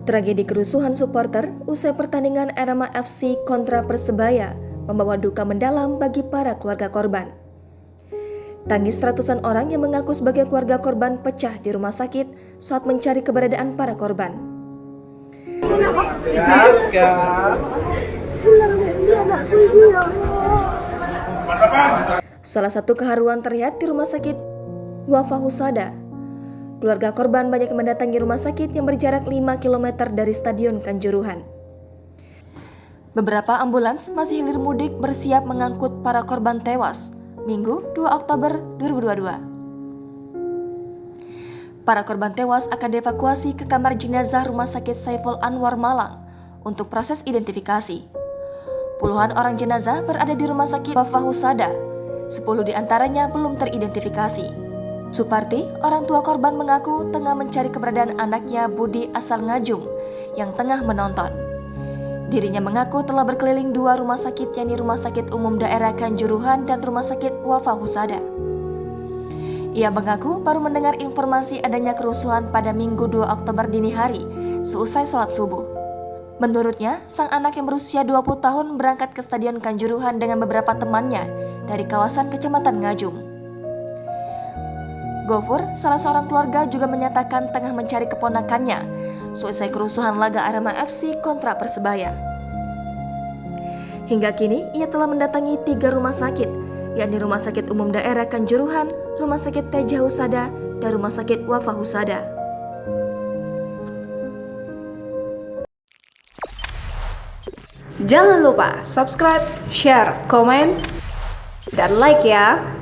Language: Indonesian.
Tragedi kerusuhan supporter usai pertandingan Arema FC kontra Persebaya membawa duka mendalam bagi para keluarga korban. Tangis ratusan orang yang mengaku sebagai keluarga korban pecah di rumah sakit saat mencari keberadaan para korban. Salah satu keharuan terlihat di rumah sakit Wafa Husada. Keluarga korban banyak mendatangi rumah sakit yang berjarak 5 km dari Stadion Kanjuruhan. Beberapa ambulans masih hilir mudik bersiap mengangkut para korban tewas, Minggu 2 Oktober 2022. Para korban tewas akan dievakuasi ke kamar jenazah Rumah Sakit Saiful Anwar Malang untuk proses identifikasi. Puluhan orang jenazah berada di Rumah Sakit Wafa Husada, 10 diantaranya belum teridentifikasi. Suparti, orang tua korban mengaku tengah mencari keberadaan anaknya Budi asal Ngajum yang tengah menonton. Dirinya mengaku telah berkeliling 2 rumah sakit, yakni Rumah Sakit Umum Daerah Kanjuruhan dan Rumah Sakit Wafa Husada. Ia mengaku baru mendengar informasi adanya kerusuhan pada Minggu 2 Oktober dini hari seusai sholat subuh. Menurutnya, sang anak yang berusia 20 tahun berangkat ke Stadion Kanjuruhan dengan beberapa temannya dari kawasan Kecamatan Ngajum. Gofur, salah seorang keluarga, juga menyatakan tengah mencari keponakannya seusai kerusuhan laga Arema FC kontra Persebaya. Hingga kini, ia telah mendatangi 3 rumah sakit, yakni Rumah Sakit Umum Daerah Kanjuruhan, Rumah Sakit Teja Husada, dan Rumah Sakit Wafa Husada. Jangan lupa subscribe, share, komen, dan like ya!